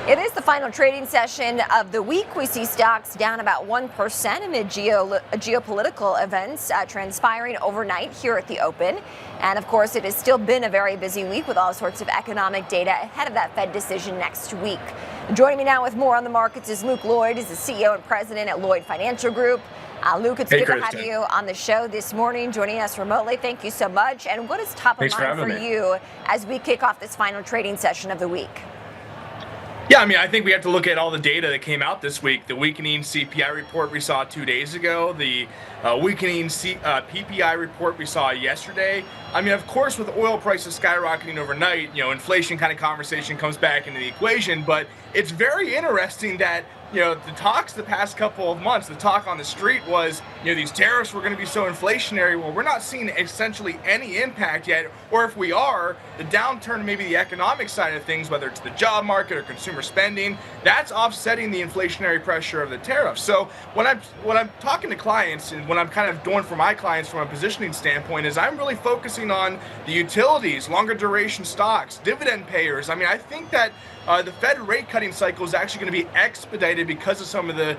It is the final trading session of the week. We see stocks down about 1% amid geopolitical events transpiring overnight here at the open. And of course, it has still been a very busy week with all sorts of economic data ahead of that Fed decision next week. Joining me now with more on the markets is Luke Lloyd, who's the CEO and president at Lloyd Financial Group. Luke, it's good to have you on the show this morning, joining us remotely. Thank you so much. And what is top of mind for you as we kick off this final trading session of the week? Yeah, I think we have to look at all the data that came out this week. The weakening CPI report we saw 2 days ago, the weakening PPI report we saw yesterday. Of course, with oil prices skyrocketing overnight, inflation kind of conversation comes back into the equation. But it's very interesting that, the talks the past couple of months, the talk on the street was, these tariffs were going to be so inflationary. Well, we're not seeing essentially any impact yet. Or if we are, the downturn, maybe the economic side of things, whether it's the job market or consumer spending, that's offsetting the inflationary pressure of the tariffs. So when I'm talking to clients and when I'm kind of doing for my clients from a positioning standpoint is I'm really focusing on the utilities, longer duration stocks, dividend payers. I think that the Fed rate cutting cycle is actually going to be expedited because of some of the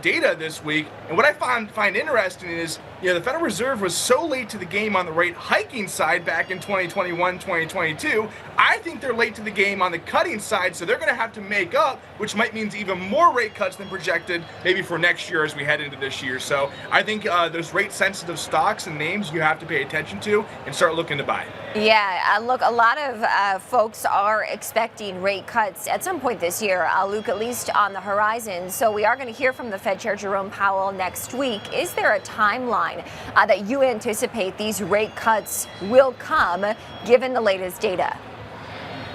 data this week. And what I find interesting is, the Federal Reserve was so late to the game on the rate hiking side back in 2021, 2022. I think they're late to the game on the cutting side, so they're going to have to make up, which might mean even more rate cuts than projected maybe for next year as we head into this year. So I think those rate sensitive stocks and names you have to pay attention to and start looking to buy. Yeah, look, a lot of folks are expecting rate cuts at some point this year, Luke, at least on the horizon. So we are going to hear from the Fed Chair Jerome Powell next week. Is there a timeline that you anticipate these rate cuts will come, given the latest data?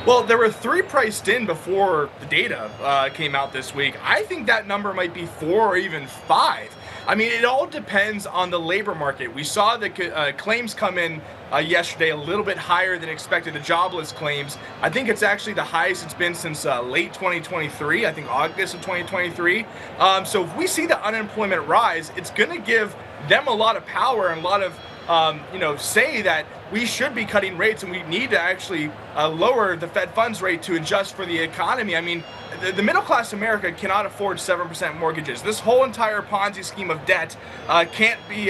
Well, there were 3 priced in before the data came out this week. I think that number might be 4 or even 5. It all depends on the labor market. We saw the claims come in yesterday a little bit higher than expected, the jobless claims. I think it's actually the highest it's been since late 2023, I think August of 2023. So if we see the unemployment rise, it's going to give them a lot of power and a lot of say that we should be cutting rates and we need to actually lower the Fed funds rate to adjust for the economy. The middle class America cannot afford 7% mortgages. This whole entire Ponzi scheme of debt can't be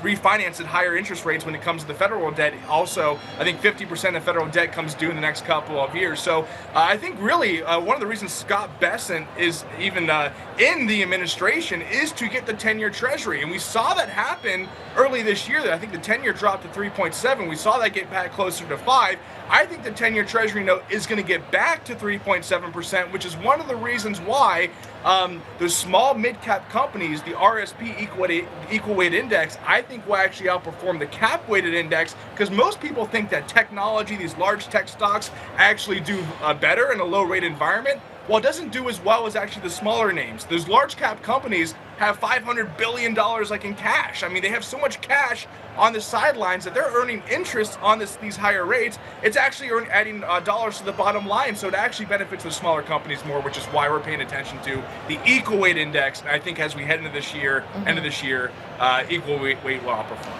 refinanced at higher interest rates when it comes to the federal debt. Also, I think 50% of federal debt comes due in the next couple of years. So I think really one of the reasons Scott Bessent is even in the administration is to get the 10-year Treasury. And we saw that happen early this year. I think the 10-year dropped to 3.7. We saw that get back closer to 5. I think the 10-year Treasury note is going to get back to 3.7%, which is one of the reasons why the small mid-cap companies, the RSP equal weight index, I think will actually outperform the cap weighted index, because most people think that technology, these large tech stocks, actually do better in a low rate environment. Well, it doesn't do as well as actually the smaller names. Those large cap companies have $500 billion in cash. They have so much cash on the sidelines that they're earning interest on these higher rates. It's actually adding dollars to the bottom line. So it actually benefits the smaller companies more, which is why we're paying attention to the equal weight index. And I think as we head into this year, equal weight will outperform.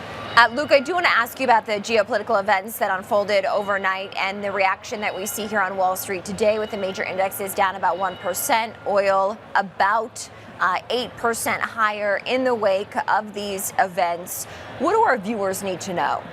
Luke, I do want to ask you about the geopolitical events that unfolded overnight and the reaction that we see here on Wall Street today, with the major indexes down about 1%, oil about 8% higher in the wake of these events. What do our viewers need to know?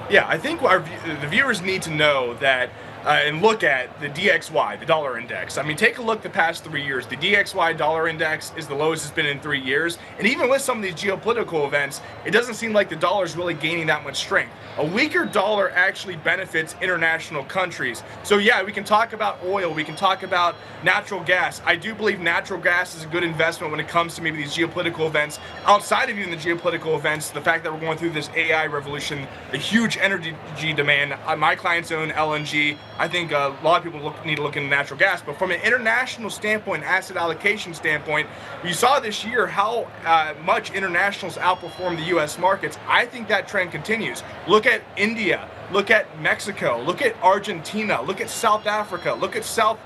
Yeah, I think the viewers need to know that and look at the DXY, the dollar index. Take a look the past 3 years. The DXY dollar index is the lowest it's been in 3 years. And even with some of these geopolitical events, it doesn't seem like the dollar is really gaining that much strength. A weaker dollar actually benefits international countries. So yeah, we can talk about oil, we can talk about natural gas. I do believe natural gas is a good investment when it comes to maybe these geopolitical events. Outside of even the geopolitical events, the fact that we're going through this AI revolution, the huge energy demand. My clients own LNG. I think a lot of people need to look into natural gas, but from an international standpoint, asset allocation standpoint, you saw this year how much internationals outperform the U.S. markets. I think that trend continues. Look at India, look at Mexico, look at Argentina, look at South Africa, look at South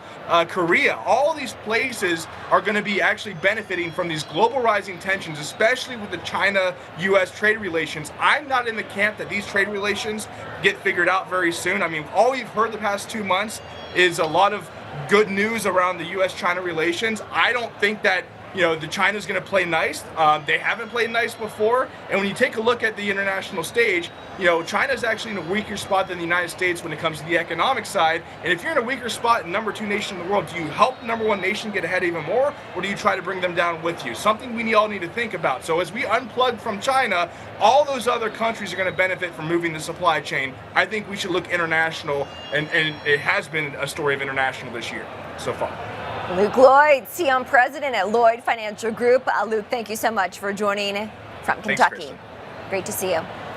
Korea. All these places are going to be actually benefiting from these global rising tensions, especially with the China-U.S. trade relations. I'm not in the camp that these trade relations get figured out very soon. All we've heard the past 2 months is a lot of good news around the U.S.-China relations. I don't think that the China's going to play nice. They haven't played nice before. And when you take a look at the international stage, China's actually in a weaker spot than the United States when it comes to the economic side. And if you're in a weaker spot and number 2 nation in the world, do you help number 1 nation get ahead even more, or do you try to bring them down with you? Something we all need to think about. So as we unplug from China, all those other countries are going to benefit from moving the supply chain. I think we should look international, and it has been a story of international this year so far. Luke Lloyd, CM President at Lloyd Financial Group. Luke, thank you so much for joining from Kentucky. Thanks, Great to see you.